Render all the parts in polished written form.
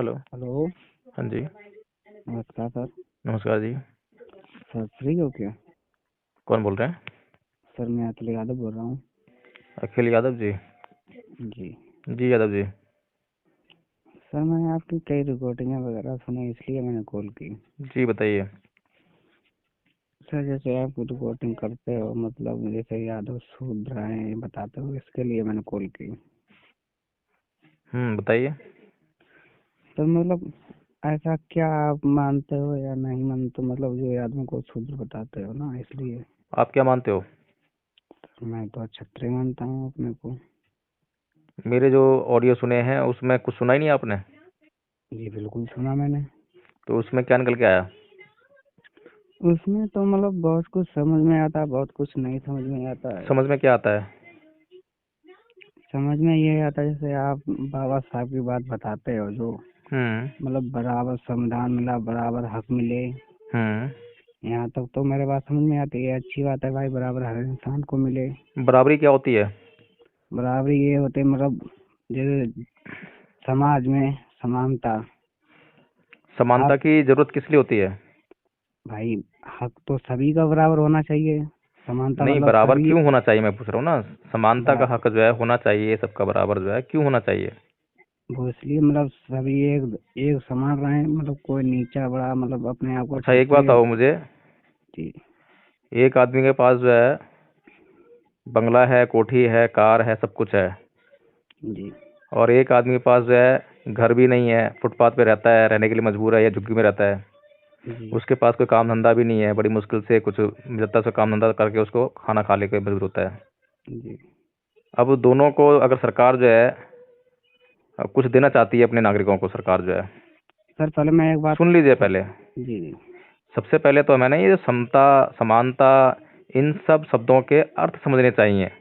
Hello. Hello. हाँ जी। नमस्कार sir. नमस्कार जी। सर फ्री हो क्या? कौन बोल रहे हैं? सर मैं अखिल यादव बोल रहा हूँ। अखिल यादव जी। जी। जी यादव जी। सर मैंने आपकी कई रिकॉर्डिंगें वगैरह सुनी इसलिए मैंने कॉल की। जी बताइए। सर जैसे आप रिकॉर्डिंग करते हो मतलब जैसे यादव शूद्र हैं बताते हो इसके लिए मैंने कॉल की। बताइए। सर मतलब ऐसा क्या आप मानते हो या नहीं मानते मतलब जो यादवों को शूद्र बताते हो ना इसलिए। आप क्या मानते हो? मैं तो क्षत्रिय मानता हूँ अपने को। मेरे जो ऑडियो सुने हैं उसमें कुछ सुना ही नहीं आपने? जी बिल्कुल सुना मैंने। तो उसमें क्या निकल के आया? उसमें तो मतलब बहुत कुछ समझ में आता है बहुत कुछ नहीं समझ में आता है। समझ में क्या आता है? समझ में ये आता है जैसे आप बाबा साहब की बात बताते हो जो हम्म। मतलब बराबर संविधान मिला बराबर हक मिले। हम्म। यहाँ तक तो मेरे बात समझ में आती है अच्छी बात है भाई बराबर हर इंसान को मिले। बराबरी क्या होती है? बराबरी ये होते मतलब जैसे समाज में समानता। समानता आप की जरूरत किस लिए होती है? भाई हक तो सभी का बराबर होना चाहिए। समानता नहीं, मतलब बराबर सभी क्यों होना चाहिए मैं पूछ रहा हूँ ना। समानता का बरा हक जो है होना चाहिए, सबका बराबर जो है क्यों होना चाहिए? वो इसलिए मतलब सभी एक एक समान रहे मतलब कोई नीचा बड़ा मतलब अपने आप को अच्छा एक बात क्षत्रिय। बताओ मुझे। जी। एक आदमी के पास जो है बंगला है, कोठी है, कार है, सब कुछ है। जी। और एक आदमी के पास जो है घर भी नहीं है, फुटपाथ पे रहता है, रहने के लिए मजबूर है या झुग्गी में रहता है। जी। उसके पास कोई काम धंधा भी नहीं है, बड़ी मुश्किल से कुछ मिलता से काम धंधा करके उसको खाना खा लेकर मजबूर होता है। जी। अब दोनों को अगर सरकार जो है कुछ देना चाहती है अपने नागरिकों को, सरकार जो है, सर पहले मैं एक बात। सुन लीजिए पहले। जी। जी। सबसे पहले तो हमें ना ये जो समता, समानता, इन सब शब्दों के अर्थ समझने चाहिए।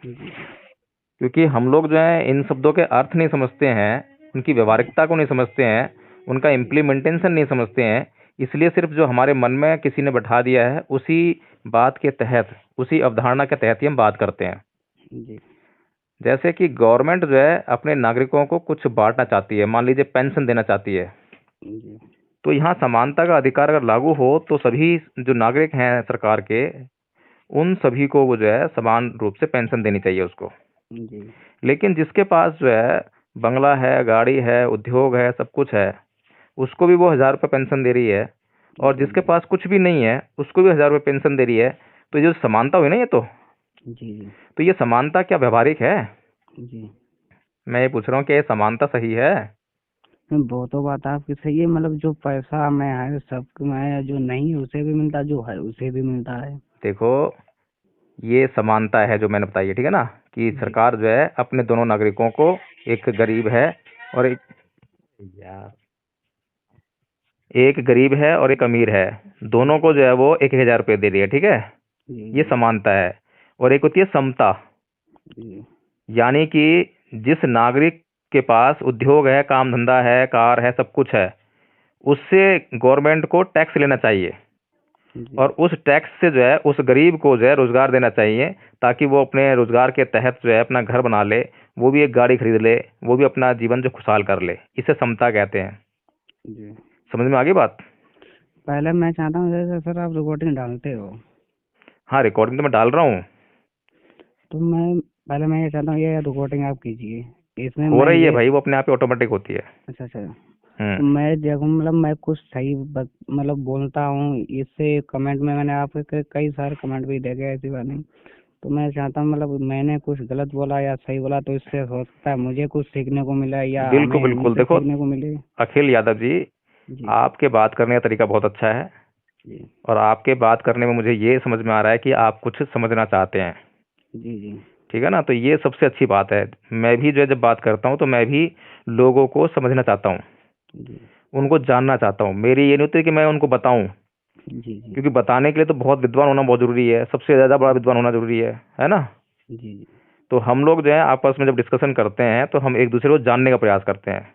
जी। क्योंकि हम लोग जो है इन शब्दों के अर्थ नहीं समझते हैं, उनकी जी। व्यवहारिकता को नहीं समझते हैं, उनका जी। इम्प्लीमेंटेशन नहीं समझते हैं। इसलिए सिर्फ जो हमारे मन में किसी ने बैठा दिया है उसी बात के तहत, उसी अवधारणा के तहत ही हम बात करते हैं। जी। जैसे कि गवर्नमेंट जो है अपने नागरिकों को कुछ बांटना चाहती है, मान लीजिए पेंशन देना चाहती है। जी। तो यहाँ समानता का अधिकार अगर लागू हो तो सभी जो नागरिक हैं सरकार के, उन सभी को वो जो है समान रूप से पेंशन देनी चाहिए उसको। जी। लेकिन जिसके पास जो है बंगला है, गाड़ी है, उद्योग है, सब कुछ है, उसको भी वो 1,000 रुपये पेंशन दे रही है। और जी। जिसके पास कुछ भी नहीं है उसको भी 1,000 रुपये पेंशन दे रही है। तो ये जो समानता हुई ना, ये जी। तो ये समानता क्या व्यवहारिक है? जी। मैं ये पूछ रहा हूँ कि ये समानता सही है? वो तो बात आपकी सही है मतलब जो पैसा में है सब में जो नहीं है उसे भी मिलता जो है उसे भी मिलता है। देखो, ये समानता है जो मैंने बताई है, ठीक है ना, कि जी। सरकार जो है अपने दोनों नागरिकों को, एक गरीब है और एक, यार, एक गरीब है और एक अमीर है, दोनों को जी। जो है वो 1,000 रुपये दे रही है, ठीक है। जी। ये जी। समानता है। और एक होती है समता। जी। यानी कि जिस नागरिक के पास उद्योग है, काम धंधा है, कार है, सब कुछ है, उससे गवर्नमेंट को टैक्स लेना चाहिए। जी। और उस टैक्स से जो है उस गरीब को जो है रोजगार देना चाहिए, ताकि वो अपने रोजगार के तहत जो है अपना घर बना ले, वो भी एक गाड़ी खरीद ले, वो भी अपना जीवन जो खुशहाल कर ले। इसे समता कहते हैं। जी। समझ में आ गई बात? पहले मैं चाहता हूँ जैसे सर आप रिकॉर्डिंग डालते हो हाँ, रिकॉर्डिंग तो मैं डाल रहा हूँ। तो मैं ये चाहता हूँ ये रिकॉर्डिंग आप कीजिए इसमें हो मैं रही है ये। भाई, वो अपने आप ही ऑटोमेटिक होती है। अच्छा अच्छा। हम्म। तो मैं देखो मतलब मैं कुछ सही मतलब बोलता हूँ इससे कमेंट में मैंने आपके कई सारे कमेंट भी देखे हैं, ऐसी बात नहीं। तो मैं चाहता हूँ मतलब मैंने कुछ गलत बोला या सही बोला तो इससे हो सकता है मुझे कुछ सीखने को मिला या बिल्कुल हमें बिल्कुल। उनसे देखो सीखने को मिले। अखिल यादव जी, जी। आपके बात करने का तरीका बहुत अच्छा है। जी। और आपके बात करने में मुझे ये समझ में आ रहा है कि आप कुछ समझना चाहते हैं। जी। जी। ठीक है ना, तो ये सबसे अच्छी बात है। मैं भी जो है जब बात करता हूँ तो मैं भी लोगों को समझना चाहता हूँ, जी। उनको जानना चाहता हूँ। मेरी ये नहीं होती कि मैं उनको बताऊं, जी। जी। क्योंकि बताने के लिए तो बहुत विद्वान होना बहुत जरूरी है, सबसे ज्यादा बड़ा विद्वान होना जरूरी है ना। जी। तो हम लोग जो है आपस में जब डिस्कशन करते हैं तो हम एक दूसरे को जानने का प्रयास करते हैं।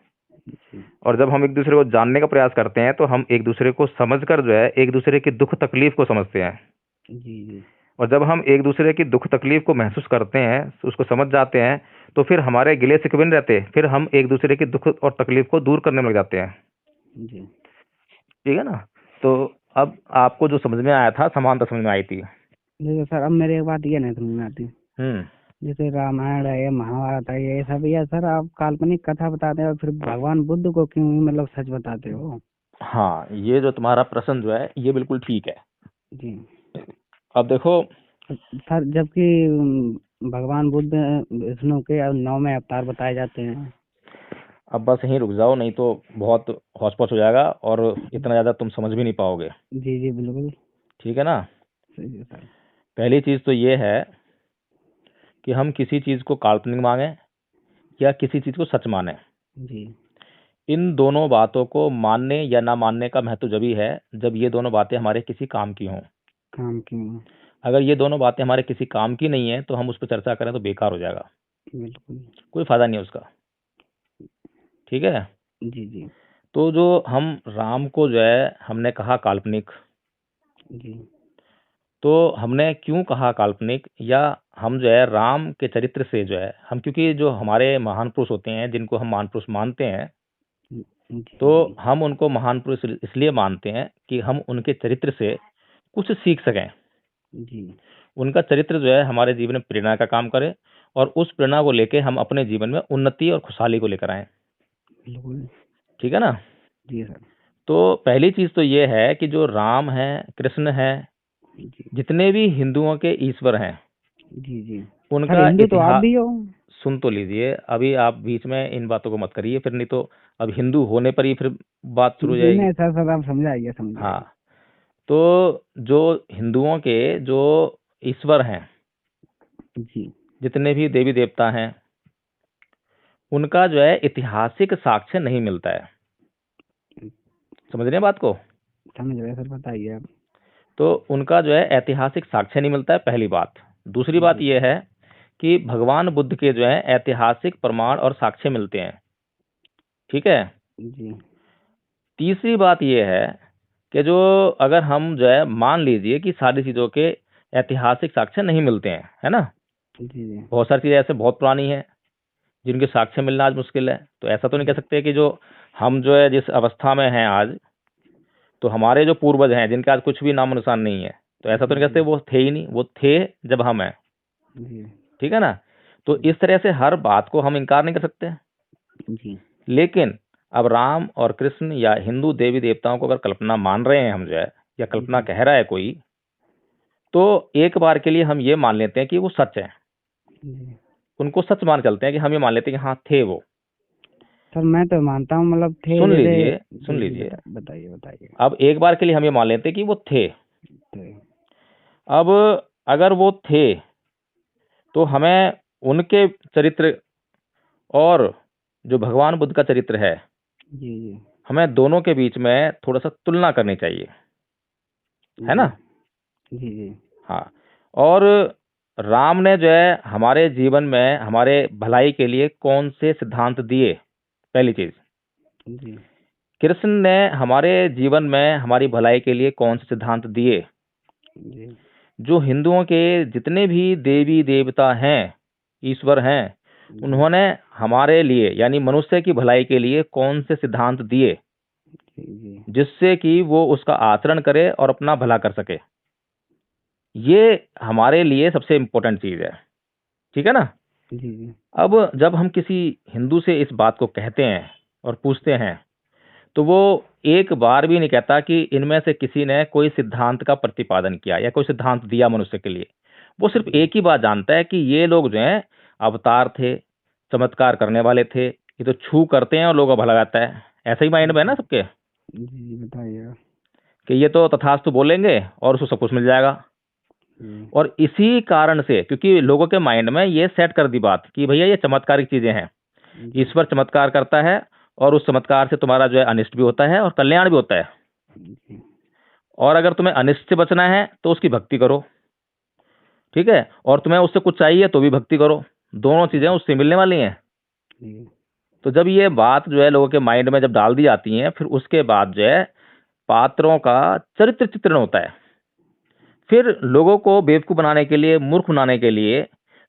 जी। और जब हम एक दूसरे को जानने का प्रयास करते हैं तो हम एक दूसरे को समझकर जो है एक दूसरे की दुख तकलीफ को समझते हैं। जी। जी। और जब हम एक दूसरे की दुख तकलीफ को महसूस करते हैं, उसको समझ जाते हैं, तो फिर हमारे गिले शिकवे नहीं रहते, फिर हम एक दूसरे की दुख और तकलीफ को दूर करने में लग जाते हैं। जी ठीक है ना? तो अब आपको जो समझ में आया था, समानता समझ में आई थी। जैसे सर अब मेरी एक बात ये नहीं समझ में आती, हम्म जैसे रामायण है, महाभारत है, ये सब, ये सर आप काल्पनिक कथा बताते हो, फिर भगवान बुद्ध को क्यों मतलब सच बताते हो? हाँ, ये जो तुम्हारा प्रश्न जो है ये बिल्कुल ठीक है। जी अब देखो, सर, जबकि भगवान बुद्ध विष्णु के 9वें अवतार बताए जाते हैं। अब बस यहीं रुक जाओ, नहीं तो बहुत हौच पौच हो जाएगा और इतना ज़्यादा तुम समझ भी नहीं पाओगे। जी जी बिल्कुल ठीक है ना? सही है सर। पहली चीज़ तो ये है कि हम किसी चीज़ को काल्पनिक माने या किसी चीज़ को सच माने। जी इन दोनों बातों को मानने या ना मानने का महत्व जब ही है जब ये दोनों बातें हमारे किसी काम की हों। काम क्यों? अगर ये दोनों बातें हमारे किसी काम की नहीं है तो हम उस पर चर्चा करें तो बेकार हो जाएगा, बिल्कुल। कोई फायदा नहीं है उसका। ठीक है? जी जी तो जो हम राम को जो है हमने कहा काल्पनिक, जी तो हमने क्यों कहा काल्पनिक, या हम जो है राम के चरित्र से जो है हम, क्योंकि जो हमारे महान पुरुष होते हैं जिनको हम महान पुरुष मानते हैं, जी तो जी हम उनको महान पुरुष इसलिए मानते हैं कि हम उनके चरित्र से कुछ सीख सकें। जी उनका चरित्र जो है हमारे जीवन में प्रेरणा का काम करे और उस प्रेरणा को लेके हम अपने जीवन में उन्नति और खुशहाली को लेकर आए। बिल्कुल। ठीक है ना? जी सर। तो पहली चीज तो ये है कि जो राम है, कृष्ण है, जी जितने भी हिंदुओं के ईश्वर हैं, जी जी सर, उनका हिंदू तो आप इतिहास भी हो? सुन तो लीजिए। अभी आप बीच में इन बातों को मत करिए, फिर नहीं तो अब हिंदू होने पर ही फिर बात शुरू हो जी जाएगी। नहीं सर, सर आप समझाइए समझाइए। हाँ, तो जो हिंदुओं के जो ईश्वर हैं, जी जितने भी देवी देवता हैं, उनका जो है ऐतिहासिक साक्ष्य नहीं मिलता है। समझ रहे हैं बात को? समझ रहे सर, बताइए आप। तो उनका जो है ऐतिहासिक साक्ष्य नहीं मिलता है, पहली बात। दूसरी बात जी यह है कि भगवान बुद्ध के जो है ऐतिहासिक प्रमाण और साक्ष्य मिलते हैं। ठीक है? जी तीसरी बात यह है कि जो अगर हम जो है मान लीजिए कि सारी चीज़ों के ऐतिहासिक साक्ष्य नहीं मिलते हैं, है ना? जी जी बहुत सारी चीज़ें ऐसे बहुत पुरानी हैं जिनके साक्ष्य मिलना आज मुश्किल है, तो ऐसा तो नहीं कह सकते कि जो हम जो है जिस अवस्था में हैं आज, तो हमारे जो पूर्वज हैं जिनके आज कुछ भी नामो निशान नहीं है, तो ऐसा तो नहीं कहते वो थे ही नहीं, वो थे जब हम हैं। जी ठीक है ना? तो इस तरह से हर बात को हम इनकार नहीं कर सकते। जी लेकिन अब राम और कृष्ण या हिंदू देवी देवताओं को अगर कल्पना मान रहे हैं हम जो है, या कल्पना जी कह रहा है कोई, तो एक बार के लिए हम ये मान लेते हैं कि वो सच है। जी उनको सच मान चलते हैं कि हम ये मान लेते हैं कि हाँ थे वो। सर मैं तो मानता हूँ, मतलब थे सुन जैसे। लीजिए, सुन जी जी लीजिए। बताइए बताइए। अब एक बार के लिए हम ये मान लेते हैं कि वो थे। थे। अब अगर वो थे तो हमें उनके चरित्र और जो भगवान बुद्ध का चरित्र है, जी जी हमें दोनों के बीच में थोड़ा सा तुलना करनी चाहिए, है जी ना? जी जी हाँ। और राम ने जो है हमारे जीवन में हमारे भलाई के लिए कौन से सिद्धांत दिए, पहली चीज। जी कृष्ण ने हमारे जीवन में हमारी भलाई के लिए कौन से सिद्धांत दिए। जी जो हिंदुओं के जितने भी देवी देवता हैं, ईश्वर हैं, जी उन्होंने हमारे लिए यानी मनुष्य की भलाई के लिए कौन से सिद्धांत दिए, जी जी जिससे कि वो उसका आचरण करे और अपना भला कर सके। ये हमारे लिए सबसे इम्पोर्टेंट चीज है। ठीक है ना? जी जी अब जब हम किसी हिंदू से इस बात को कहते हैं और पूछते हैं, तो वो एक बार भी नहीं कहता कि इनमें से किसी ने कोई सिद्धांत का प्रतिपादन किया या कोई सिद्धांत दिया मनुष्य के लिए। वो सिर्फ एक ही बात जानता है कि ये लोग जो हैं अवतार थे, चमत्कार करने वाले थे, ये तो छू करते हैं और लोगों का भला करता है। ऐसा ही माइंड में है ना सबके, जी बताइए। कि ये तो तथास्तु बोलेंगे और उसको सब कुछ मिल जाएगा। जी और इसी कारण से, क्योंकि लोगों के माइंड में ये सेट कर दी बात कि भैया ये चमत्कारिक चीजें हैं, जी ईश्वर चमत्कार करता है और उस चमत्कार से तुम्हारा जो है अनिष्ट भी होता है और कल्याण भी होता है। जी और अगर तुम्हें अनिष्ट से बचना है तो उसकी भक्ति करो। ठीक है? और तुम्हें उससे कुछ चाहिए तो भी भक्ति करो। दोनों चीजें उससे मिलने वाली हैं। जी तो जब ये बात जो है लोगों के माइंड में जब डाल दी जाती है, फिर उसके बाद जो है पात्रों का चरित्र चित्रण होता है। फिर लोगों को बेवकूफ बनाने के लिए, मूर्ख बनाने के लिए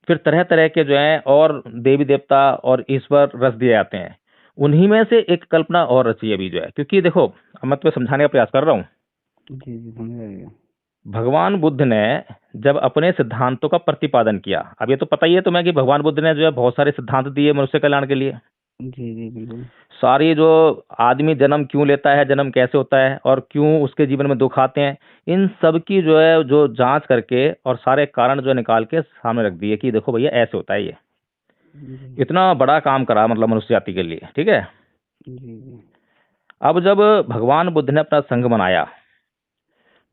फिर तरह तरह के जो है और देवी देवता और ईश्वर रच दिए जाते हैं। उन्हीं में से एक कल्पना और रची है अभी जो है, क्योंकि देखो अब मैं तुम्हें समझाने का प्रयास कर रहा हूँ। जी जी समझ गया। भगवान बुद्ध ने जब अपने सिद्धांतों का प्रतिपादन किया, अब ये तो पता ही है तुम्हें कि भगवान बुद्ध ने जो है बहुत सारे सिद्धांत दिए मनुष्य कल्याण के लिए। जी जी बिल्कुल। सारी जो आदमी जन्म क्यों लेता है, जन्म कैसे होता है और क्यों उसके जीवन में दुख आते हैं, इन सब की जो है जो जांच करके और सारे कारण जो है निकाल के सामने रख दिए कि देखो भैया ऐसे होता है ये। जी इतना बड़ा काम करा मतलब मनुष्य जाति के लिए, ठीक है। जी जी अब जब भगवान बुद्ध ने अपना संघ बनाया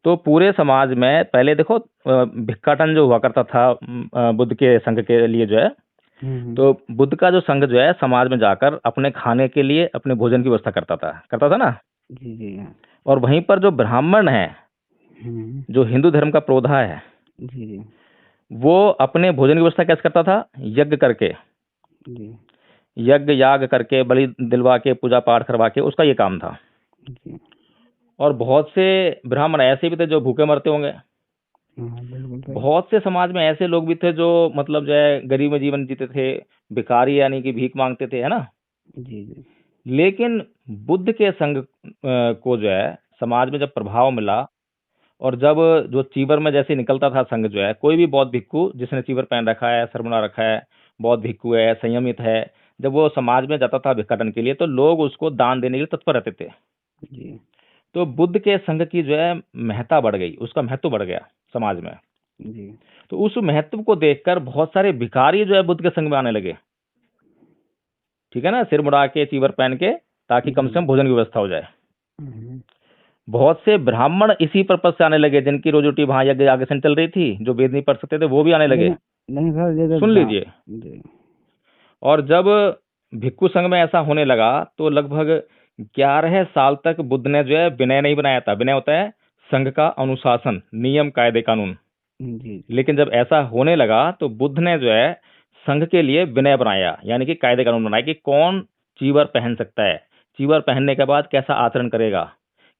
तो पूरे समाज में पहले देखो भिक्षाटन जो हुआ करता था बुद्ध के संघ के लिए जो है, हम्म। तो बुद्ध का जो संघ जो है समाज में जाकर अपने खाने के लिए अपने भोजन की व्यवस्था करता था ना। जी जी और वहीं पर जो ब्राह्मण है, हम्म। जो हिंदू धर्म का प्रोधा है, जी जी वो अपने भोजन की व्यवस्था कैसे करता था? यज्ञ करके, जी यज्ञ याग करके, बलि दिलवा के, पूजा पाठ करवा के, उसका ये काम था। जी और बहुत से ब्राह्मण ऐसे भी थे जो भूखे मरते होंगे। हाँ बिल्कुल सही। बहुत से समाज में ऐसे लोग भी थे जो मतलब जो है गरीब में जीवन जीते थे, भिखारी यानी कि भीख मांगते थे, है ना। जी जी लेकिन बुद्ध के संघ को जो है समाज में जब प्रभाव मिला, और जब जो चीवर में जैसे निकलता था संघ जो है, कोई भी बौद्ध भिक्खु जिसने चीवर पहन रखा है, सर बना रखा है, बौद्ध भिक्खु है, संयमित है, जब वो समाज में जाता था भिक्षाटन के लिए तो लोग उसको दान देने के लिए तत्पर रहते थे। जी तो बुद्ध के संघ की जो है महत्ता बढ़ गई, उसका महत्व बढ़ गया समाज में। जी तो उस महत्व को देखकर बहुत सारे भिखारी जो है बुद्ध के संग में आने लगे, ठीक है ना, सिर मुड़ा के चीवर पहन के, ताकि कम से कम जी भोजन की व्यवस्था हो जाए। हम्म। बहुत से ब्राह्मण इसी पर्पज से आने लगे, जिनकी रोजी रोटी वहां यज्ञ आगे से चल रही थी, जो वेद नहीं पढ़ सकते थे वो भी आने लगे। लेकिन नहीं सर जैसे सुन लीजिए। जी और जब भिक्खु संघ में ऐसा होने लगा तो लगभग 11 साल तक बुद्ध ने जो है विनय नहीं बनाया था। विनय होता है संघ का अनुशासन, नियम, कायदे, कानून। जी लेकिन जब ऐसा होने लगा तो बुद्ध ने जो है संघ के लिए विनय बनाया, यानी कि कायदे कानून बनाया कि कौन चीवर पहन सकता है, चीवर पहनने के बाद कैसा आचरण करेगा,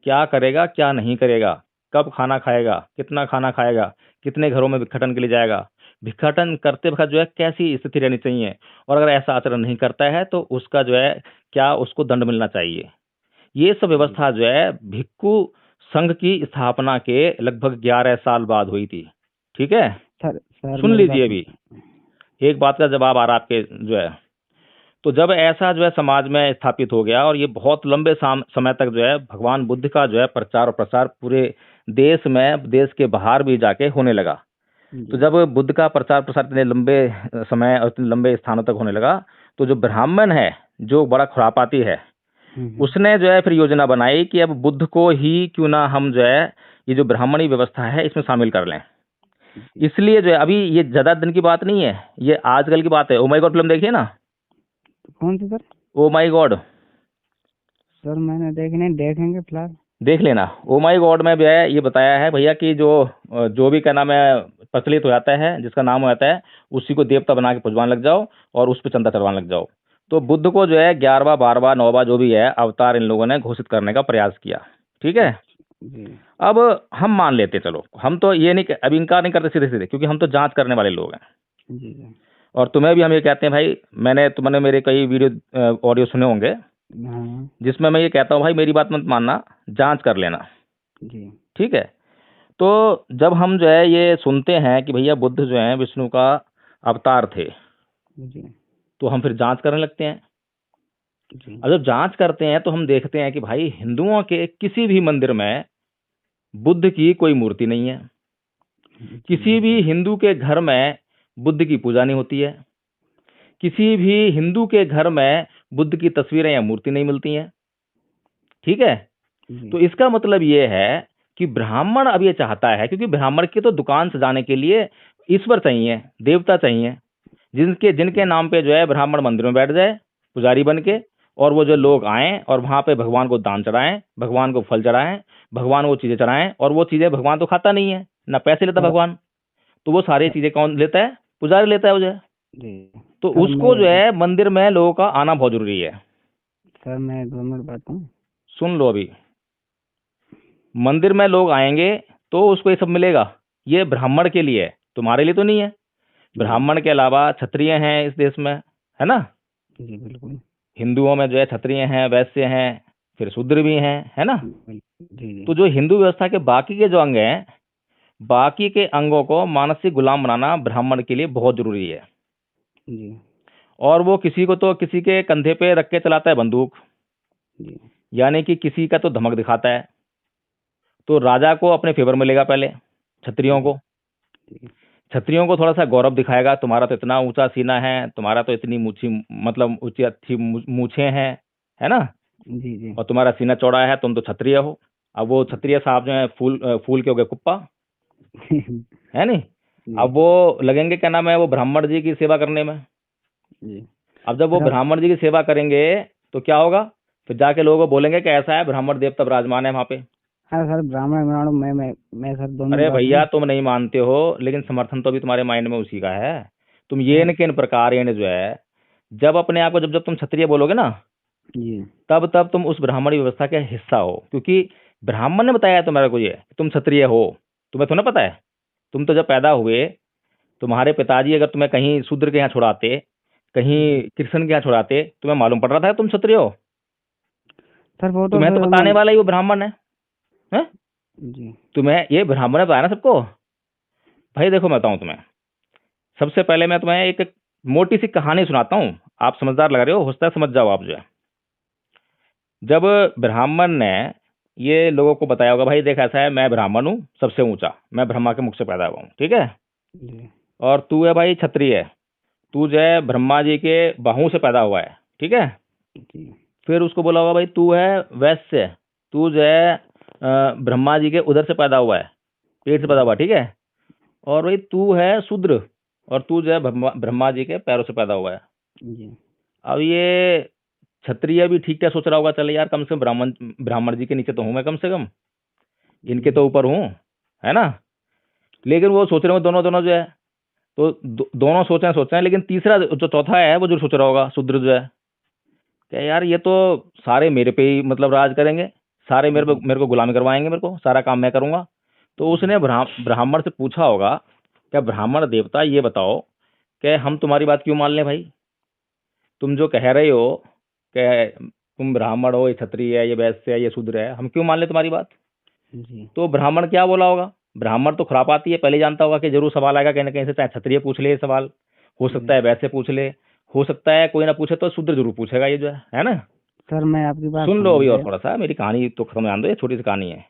क्या करेगा, क्या नहीं करेगा, कब खाना खाएगा, कितना खाना खाएगा, कितने घरों में भिक्षाटन के लिए जाएगा, भिक्षाटन करते वक्त जो है कैसी स्थिति रहनी चाहिए, और अगर ऐसा आचरण नहीं करता है तो उसका जो है क्या उसको दंड मिलना चाहिए। ये सब जी व्यवस्था जो है भिक्खु संघ की स्थापना के लगभग 11 साल बाद हुई थी, ठीक है। सर सर सुन मेरे लीजिए, साथ अभी एक बात का जवाब आ रहा है आपके जो है। तो जब ऐसा जो है समाज में स्थापित हो गया और ये बहुत लंबे समय तक जो है भगवान बुद्ध का जो है प्रचार और प्रसार पूरे देश में, देश के बाहर भी जाके होने लगा। तो जी जब बुद्ध का प्रचार प्रसार इतने लंबे समय और इतने लंबे स्थानों तक होने लगा, तो जो ब्राह्मण है, जो बड़ा खुरापाती है, हम्म। उसने जो है फिर योजना बनाई कि अब बुद्ध को ही क्यों ना हम जो है ये जो ब्राह्मणी व्यवस्था है इसमें शामिल कर लें। जी इसलिए जो है अभी ये ज्यादा दिन की बात नहीं है, ये आजकल की बात है। ओ माय गॉड फिल्म देखिए ना, कौन सी sir? Oh my God, sir मैंने देखी नहीं, देखेंगे फिलहाल। देख लेना। ओ माय गॉड में भी है ये बताया है भैया कि जो भी क्या नाम है प्रचलित हो जाता है, जिसका नाम हो जाता है, उसी को देवता बना के पुजवाने लग जाओ और उस पर चंदा चढ़वाने लग जाओ। तो बुद्ध को जो है 11वां 12वां 9वां जो भी है अवतार इन लोगों ने घोषित करने का प्रयास किया, ठीक है। अच्छा जी अब हम मान लेते, चलो हम तो ये नहीं, अब इनकार नहीं करते सीधे सीधे, क्योंकि हम तो जांच करने वाले लोग हैं। जी जी और तुम्हें भी हम ये कहते हैं भाई, तुमने मेरे कई वीडियो ऑडियो सुने होंगे हाँ जिसमें मैं ये कहता हूँ भाई मेरी बात मत मानना, जांच कर लेना, जी ठीक है। तो जब हम जो है ये सुनते हैं कि भैया बुद्ध जो है विष्णु का अवतार थे, जी तो हम फिर जांच करने लगते हैं। जी और जब जांच करते हैं तो हम देखते हैं कि भाई हिंदुओं के किसी भी मंदिर में बुद्ध की कोई मूर्ति नहीं है, जी किसी भी बिल्कुल हिंदू के घर में बुद्ध की पूजा नहीं होती है, किसी भी हिंदू के घर में बुद्ध की तस्वीरें या मूर्ति नहीं मिलती हैं, ठीक है। जी तो इसका मतलब ये है कि ब्राह्मण अब ये चाहता है, क्योंकि ब्राह्मण की तो दुकान सजाने के लिए ईश्वर चाहिए, देवता चाहिए, जिनके जिनके नाम पे जो है ब्राह्मण मंदिर में बैठ जाए पुजारी बन के, और वो जो लोग आएं और वहां पे भगवान को दान चढ़ाएं, भगवान को फल चढ़ाएं, भगवान को चीजें चढ़ाएं, और वो चीजें भगवान तो खाता नहीं है, ना पैसे लेता सर भगवान, तो वो सारी चीजें कौन लेता है? पुजारी लेता है वो जो है। जी तो सर उसको जो मैं है मंदिर में लोगों का आना बहुत जरूरी है। सर मैं 2 मिनट बात हूँ। सुन लो, अभी मंदिर में लोग आएंगे तो उसको ये सब मिलेगा, ये ब्राह्मण के लिए है, तुम्हारे लिए तो नहीं है। ब्राह्मण के अलावा क्षत्रिय हैं इस देश में, है ना। जी बिल्कुल। हिंदुओं में जो है क्षत्रिय हैं, वैश्य हैं, फिर शूद्र भी हैं, है ना। जी जी तो जो हिंदू व्यवस्था के बाकी के जो अंग हैं, बाकी के अंगों को मानसिक गुलाम बनाना ब्राह्मण के लिए बहुत जरूरी है। जी और वो किसी को तो किसी के कंधे पे रख के चलाता है बंदूक, जी यानी कि किसी का तो धमक दिखाता है, तो राजा को अपने फेवर में लेगा पहले, क्षत्रियों को। जी क्षत्रियों को थोड़ा सा गौरव दिखाएगा, तुम्हारा तो इतना ऊंचा सीना है, तुम्हारा तो इतनी मूछी, मतलब ऊंची अच्छी मूछें हैं, है ना। जी जी और तुम्हारा सीना चौड़ा है, तुम तो क्षत्रिय हो। अब वो क्षत्रिय साहब जो है फूल के हो गए कुप्पा, है नहीं। जी अब वो लगेंगे क्या नाम है, वो ब्राह्मण जी की सेवा करने में। जी अब जब वो सर अब ब्राह्मण जी की सेवा करेंगे तो क्या होगा, फिर जाके लोगों को बोलेंगे कि ऐसा है, ब्राह्मण देवता विराजमान है वहां पे। हाँ सर, ब्राह्मण ब्राह्मण मैं सर दोनों अरे बात भैया में। तुम नहीं मानते हो, लेकिन समर्थन तो अभी तुम्हारे माइंड में उसी का है। तुम ये हाँ न किन प्रकार ये न जो है, जब अपने आप को जब जब तुम क्षत्रिय बोलोगे ना, जी तब तब तुम उस ब्राह्मणी व्यवस्था के हिस्सा हो, क्योंकि ब्राह्मण ने बताया तुम्हारे को ये कि तुम क्षत्रिय हो। तुम्हें थोड़ा पता है। तुम तो जब पैदा हुए, तुम्हारे पिताजी अगर तुम्हें कहीं शूद्र के यहाँ छुड़ाते, कहीं कृष्ण के यहाँ छुड़ाते, तुम्हें मालूम पड़ रहा था कि तुम क्षत्रिय हो। सर वो तो तुम्हें तो सर बताने वाला ही वो ब्राह्मण है, हैं? जी तुम्हें ये ब्राह्मण ने बताया ना सबको। भाई देखो मैं बताऊं तुम्हें, सबसे पहले मैं तुम्हें एक मोटी सी कहानी सुनाता हूँ। आप समझदार लग रहे हो सकता है समझ जाओ आप जो है। जब ब्राह्मण ने ये लोगों को बताया होगा, भाई देख ऐसा है, मैं ब्राह्मण हूँ सबसे ऊंचा, मैं ब्रह्मा के मुख से पैदा हुआ हूँ, ठीक है। जी और तू है भाई क्षत्रिय, तू जो है ब्रह्मा जी के बाहू से पैदा हुआ है, ठीक है। जी फिर उसको बोला होगा भाई तू है वैश्य, तू जो है ब्रह्मा जी के उधर से पैदा हुआ है, पेट से पैदा हुआ है, ठीक है। और भाई तू है शूद्र, और तू जो है ब्रह्मा जी के पैरों से पैदा हुआ है। जी अब ये क्षत्रिय भी ठीक क्या सोच रहा होगा, चल यार कम से कम ब्राह्मण ब्राह्मण जी के नीचे तो हूं मैं, कम से कम इनके जी तो ऊपर हूँ, है ना। लेकिन वो सोच रहे हो दोनों दोनों जो है, तो दोनों सोच रहे हैं, लेकिन तीसरा जो चौथा है वो जो सोच रहा होगा शूद्र जो है, क्या यार ये तो सारे मेरे पे ही मतलब राज करेंगे, सारे जी मेरे को गुलामी करवाएंगे, मेरे को सारा काम मैं करूंगा। तो उसने ब्राह्मण से पूछा होगा, क्या ब्राह्मण देवता ये बताओ कि हम तुम्हारी बात क्यों मान लें भाई। तुम जो कह रहे हो कि तुम ब्राह्मण हो, ये क्षत्रिय है, ये वैश्य है, ये शूद्र है, हम क्यों मान ले तुम्हारी बात। जी तो ब्राह्मण क्या बोला होगा, ब्राह्मण तो खुरापाती है, पहले जानता होगा कि जरूर सवाल आएगा कहीं ना कहीं से, चाहे क्षत्रिय पूछ ले ये सवाल, हो सकता जी है वैसे पूछ ले, हो सकता है कोई ना पूछे तो शूद्र जरूर पूछेगा ये जो है ना। सर मैं आपकी बात सुन लो समझ अभी और गया। थोड़ा सा, मेरी कहानी तो खत्म जान दो, ये छोटी सी कहानी है।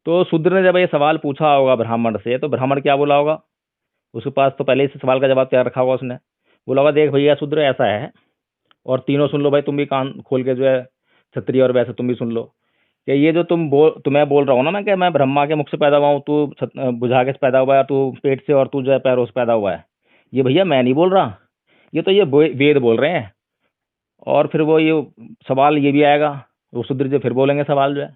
तो शूद्र ने जब ये सवाल पूछा होगा ब्राह्मण से, तो ब्राह्मण क्या बोला होगा, उसके पास तो पहले ही सवाल का जवाब तैयार रखा होगा उसने। बोला होगा देख भैया शूद्र ऐसा है, और तीनों सुन लो भाई, तुम भी कान खोल के जो है, क्षत्रिय और वैसे तुम भी सुन लो, कि ये जो तुम्हें बोल रहा हूँ ना मैं, कि मैं ब्रह्मा के मुख से पैदा हुआ हूँ, तू बुझागे से पैदा हुआ है, तू पेट से, और तू जो है पैरों से पैदा हुआ है, ये भैया मैं नहीं बोल रहा, ये तो ये वेद बोल रहे हैं। और फिर वो ये सवाल ये भी आएगा, वो शूद्र जो फिर बोलेंगे सवाल जो है,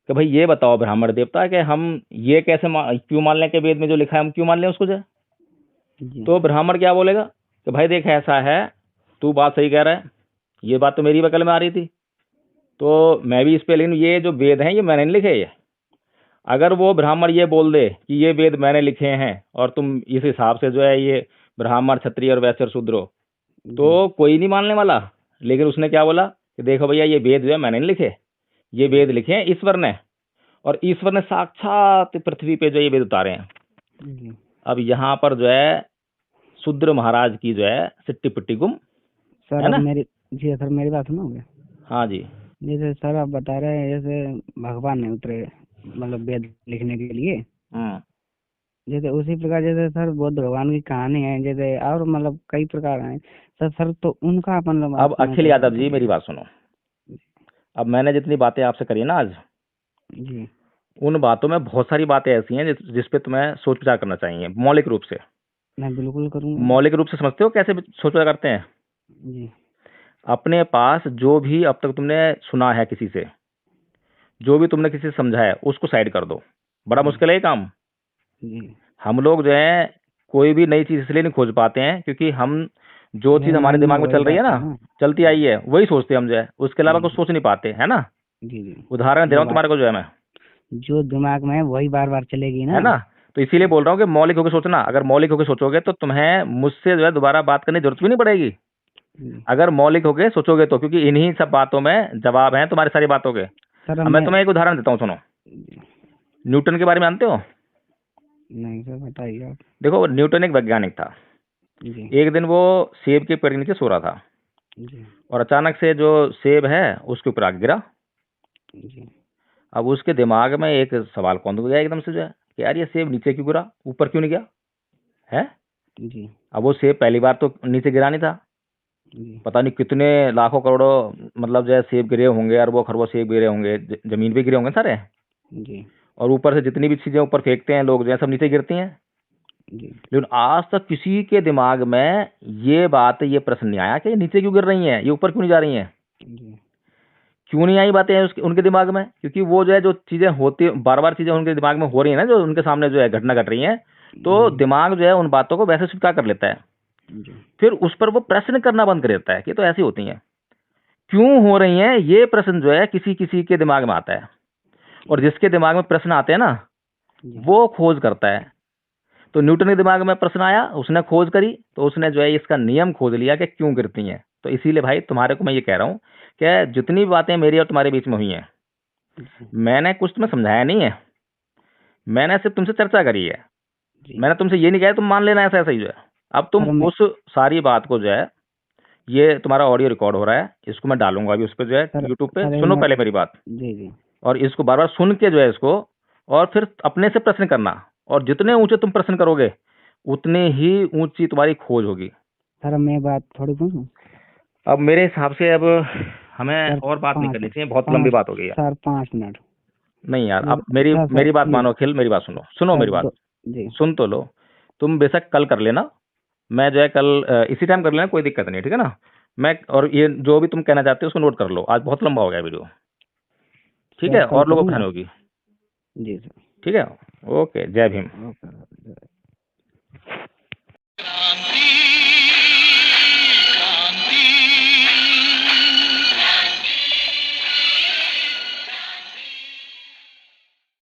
कि भाई ये बताओ ब्राह्मण देवता, कि हम ये कैसे क्यों मान लें कि वेद में जो लिखा है हम क्यों मान लें उसको जो है। जी तो ब्राह्मण क्या बोलेगा कि भाई देख ऐसा है, तू बात सही कह रहा है, ये बात तो मेरी बकल में आ रही थी, तो मैं भी इस पे, लेकिन ये जो वेद हैं ये मैंने नहीं लिखे ये। अगर वो ब्राह्मण ये बोल दे कि ये वेद मैंने लिखे हैं, और तुम इस हिसाब से जो है ये ब्राह्मण क्षत्रिय और वैश्य और शूद्र हो, जी तो कोई नहीं मानने वाला। लेकिन उसने क्या बोला कि देखो भैया ये वेद जो है मैंने नहीं लिखे, ये वेद लिखे हैं ईश्वर ने, और ईश्वर ने साक्षात पृथ्वी पे जो ये वेद उतारे हैं। जी अब यहाँ पर जो है शूद्र महाराज की जो है सिट्टी पिट्टी गुम, सर है अब ना। मेरी जी सर मेरी बात सुनोगे। हाँ जी। जैसे सर आप बता रहे हैं, जैसे भगवान नहीं उतरे मतलब वेद लिखने के लिए, हम्म। जैसे उसी प्रकार जैसे सर बुद्ध भगवान की कहानी है, जैसे और मतलब कई प्रकार हैं सर तो उनका मतलब अब आप मैं अखिल कैसे यादव जी बताएंगे। मेरी बात सुनो। अब मैंने जितनी बातें आपसे करी ना आज, जी उन बातों में बहुत सारी बातें ऐसी हैं जिस पे तुम्हें सोच विचार करना चाहिए, मौलिक रूप से। मैं बिल्कुल करूँगा सर। मौलिक रूप से समझते हो कैसे सोच विचार करते हैं। जी अपने पास जो भी अब तक तुमने सुना है किसी से, जो भी तुमने किसी से समझा है, उसको साइड कर दो। बड़ा जी मुश्किल है ये काम। जी हम लोग जो है कोई भी नई चीज इसलिए नहीं खोज पाते हैं क्योंकि हम जो चीज मेरे हमारे माइंड में दिमाग में वही चल रही है रहता ना, है ना। चलती जी आई है, वही सोचते हैं हम जो है, उसके अलावा कुछ जी सोच नहीं पाते, है ना। जी जी उदाहरण दे रहा जो हूँ बात तुम्हारे को जो है मैं, जो दिमाग में है वही बार बार चलेगी है ना। ना। तो इसीलिए बोल रहा हूँ कि मौलिक होकर सोचना। अगर मौलिक होकर सोचोगे तो तुम्हें मुझसे जो है दोबारा बात करने की जरूरत भी नहीं पड़ेगी, जी अगर मौलिक होकर सोचोगे तो, क्योंकि इन्हीं सब बातों में जवाब हैं तुम्हारी सारी बातों के। सर। अब मैं तुम्हें एक उदाहरण देता हूँ, सुनो। जी, न्यूटन के बारे में जानते हो? नहीं सर, बताइए आप। देखो, न्यूटन एक वैज्ञानिक था। जी एक दिन वो सेब के पेड़ के नीचे सो रहा था, जी और अचानक से जो सेब है उसके ऊपर आके गिरा। जी अब उसके दिमाग में एक सवाल कौन गया एकदम से, जो है कि यार ये सेब नीचे क्यों गिरा, ऊपर क्यों नहीं गया है। जी अब वो सेब पहली बार तो नीचे गिरा नहीं था, जी पता नहीं कितने लाखों करोड़ों मतलब जो है सेब गिरे होंगे, अरबों खरबों सेब गिरे होंगे, जमीन पे गिरे होंगे सारे। जी और ऊपर से जितनी भी चीजें ऊपर फेंकते हैं लोग, जो है सब नीचे गिरती हैं। जी लेकिन आज तक किसी के दिमाग में ये प्रश्न नहीं आया कि ये नीचे क्यों गिर रही हैं, ये ऊपर क्यों नहीं जा रही हैं। जी क्यों नहीं आई बातें उसके उनके दिमाग में? क्योंकि वो जो है जो चीजें होती, बार बार चीजें उनके दिमाग में हो रही है ना, जो उनके सामने जो है घटना घट रही है, तो जी दिमाग जो है उन बातों को वैसे स्वीकार कर लेता है। जी फिर उस पर वो प्रश्न करना बंद कर देता है कि तो ऐसी होती हैं, क्यों हो रही हैं, ये प्रश्न जो है किसी किसी के दिमाग में आता है। और जिसके दिमाग में प्रश्न आते हैं ना, जी वो खोज करता है। तो न्यूटन के दिमाग में प्रश्न आया, उसने खोज करी, तो उसने जो है इसका नियम खोज लिया कि क्यों गिरती हैं। तो इसीलिए भाई तुम्हारे को मैं ये कह रहा हूँ कि जितनी भी बातें मेरी और तुम्हारे बीच में हुई हैं, जी मैंने कुछ तुम्हें समझाया नहीं है, मैंने सिर्फ तुमसे चर्चा करी है। जी मैंने तुमसे ये नहीं कहा तुम मान लेना ऐसा ऐसा ही जो है। अब तुम सर मैं उस सारी बात को जो है, ये तुम्हारा ऑडियो रिकॉर्ड हो रहा है, इसको मैं डालूंगा अभी उस पर जो है सर यूट्यूब पे। सर एक सुनो मैं पहले मेरी बात, जी जी और इसको बार बार सुन के जो है इसको, और फिर अपने से प्रश्न करना। और जितने ऊंचे तुम प्रश्न करोगे उतने ही ऊंची तुम्हारी खोज होगी। सर मैं बात थोड़ी पूछूं? अब मेरे हिसाब से अब हमें सर और बात नहीं पाँच करनी चाहिए, बहुत लंबी पाँच बात हो गई यार। Sir 5 minute. नहीं यार, सर अब मेरी सर सर मेरी बात प्लीज। मानो अखिल, मेरी बात सुनो, सुनो सर मेरी बात। दो। जी सुन तो लो। तुम बेशक कल कर लेना, मैं जो है कल इसी टाइम कर लेना, कोई दिक्कत नहीं, ठीक है ना। मैं, और ये जो भी तुम कहना चाहते हो उसको नोट कर लो, आज बहुत लंबा हो गया वीडियो। ठीक सर है, कल और लोगों को करूँगा। परेशानी होगी। जी सर। ठीक है, ओके, जय भीम। ओके।